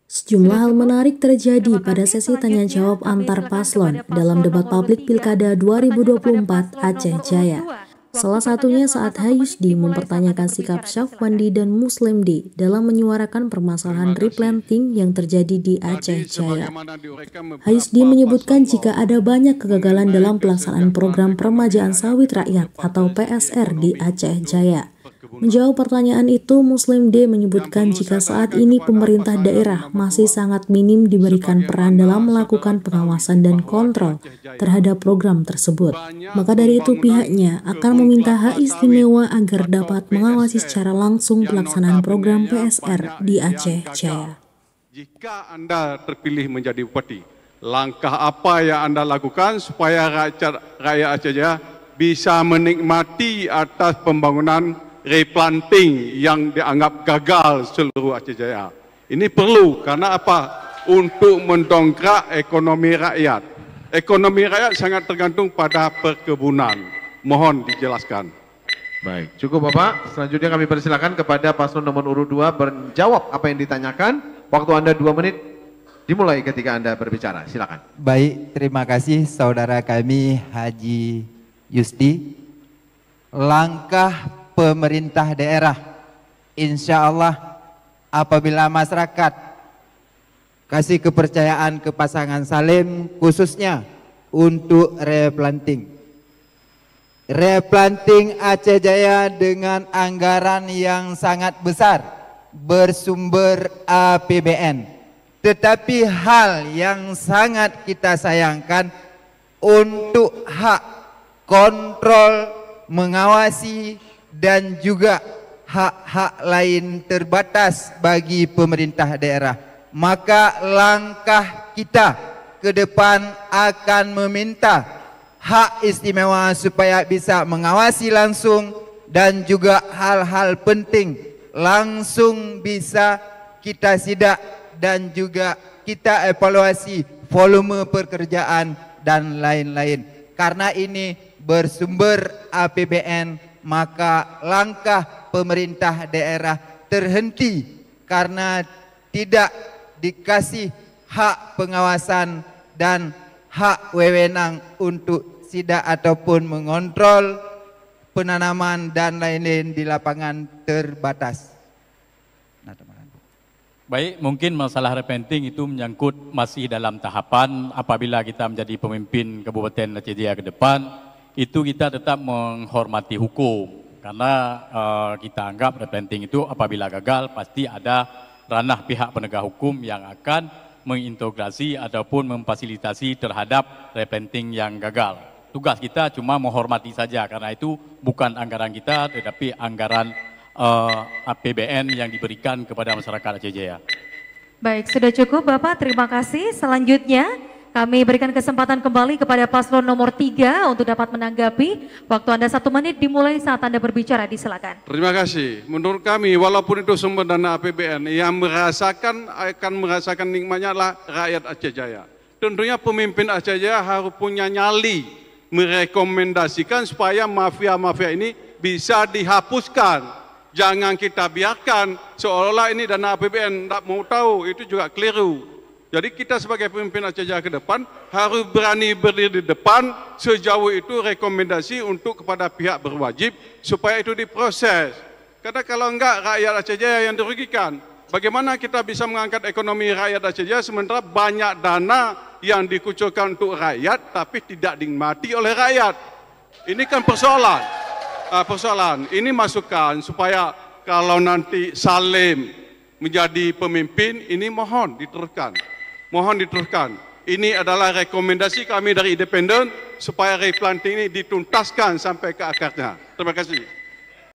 Sejumlah hal menarik terjadi pada sesi tanya-jawab antar paslon dalam debat publik Pilkada 2024 Aceh Jaya. Salah satunya saat Hayusdi mempertanyakan sikap Syafwandi dan Muslimdi dalam menyuarakan permasalahan replanting yang terjadi di Aceh Jaya. Hayusdi menyebutkan jika ada banyak kegagalan dalam pelaksanaan program peremajaan sawit rakyat atau PSR di Aceh Jaya. Menjawab pertanyaan itu, Muslimdi menyebutkan jika saat ini pemerintah daerah masih sangat minim diberikan peran dalam melakukan pengawasan dan kontrol terhadap program tersebut. Maka dari itu pihaknya akan meminta hak istimewa agar dapat mengawasi secara langsung pelaksanaan program PSR di Aceh Jaya. Jika Anda terpilih menjadi bupati, langkah apa yang Anda lakukan supaya rakyat Aceh Jaya bisa menikmati atas pembangunan replanting yang dianggap gagal seluruh Aceh Jaya. Ini perlu karena apa? Untuk mendongkrak ekonomi rakyat. Ekonomi rakyat sangat tergantung pada perkebunan. Mohon dijelaskan. Baik, cukup Bapak. Selanjutnya kami persilakan kepada paslon nomor urut 2 menjawab apa yang ditanyakan. Waktu Anda 2 menit dimulai ketika Anda berbicara. Silakan. Baik, terima kasih saudara kami Haji Yusdi. Langkah pemerintah daerah, insya Allah apabila masyarakat kasih kepercayaan ke pasangan Salim khususnya untuk replanting Aceh Jaya dengan anggaran yang sangat besar bersumber APBN, tetapi hal yang sangat kita sayangkan untuk hak kontrol, mengawasi dan juga hak-hak lain terbatas bagi pemerintah daerah. Maka langkah kita ke depan akan meminta hak istimewa supaya bisa mengawasi langsung dan juga hal-hal penting langsung bisa kita sidak dan juga kita evaluasi volume pekerjaan dan lain-lain. Karena ini bersumber APBN, maka langkah pemerintah daerah terhenti karena tidak dikasih hak pengawasan dan hak wewenang untuk sidak ataupun mengontrol penanaman dan lain-lain di lapangan terbatas. Baik, mungkin masalah replanting itu menyangkut masih dalam tahapan apabila kita menjadi pemimpin Kabupaten Aceh Jaya ke depan. Itu kita tetap menghormati hukum karena kita anggap replanting itu apabila gagal pasti ada ranah pihak penegak hukum yang akan mengintegrasi ataupun memfasilitasi terhadap replanting yang gagal. Tugas kita cuma menghormati saja karena itu bukan anggaran kita tetapi anggaran APBN yang diberikan kepada masyarakat Aceh Jaya. Baik, sudah cukup Bapak, terima kasih. Selanjutnya kami berikan kesempatan kembali kepada paslon nomor 3 untuk dapat menanggapi. Waktu Anda 1 menit dimulai saat Anda berbicara, disilakan. Terima kasih. Menurut kami, walaupun itu sumber dana APBN, yang akan merasakan nikmatnya adalah rakyat Aceh Jaya. Tentunya pemimpin Aceh Jaya harus punya nyali merekomendasikan supaya mafia-mafia ini bisa dihapuskan. Jangan kita biarkan seolah-olah ini dana APBN, tidak mau tahu, itu juga keliru. Jadi kita sebagai pemimpin Aceh Jaya ke depan harus berani berdiri di depan sejauh itu rekomendasi untuk kepada pihak berwajib supaya itu diproses. Karena kalau enggak rakyat Aceh Jaya yang dirugikan. Bagaimana kita bisa mengangkat ekonomi rakyat Aceh Jaya sementara banyak dana yang dikucurkan untuk rakyat tapi tidak dinikmati oleh rakyat. Ini kan persoalan. Ini masukan supaya kalau nanti Salim menjadi pemimpin ini mohon diteruskan. Ini adalah rekomendasi kami dari Independen supaya replanting ini dituntaskan sampai ke akarnya. Terima kasih.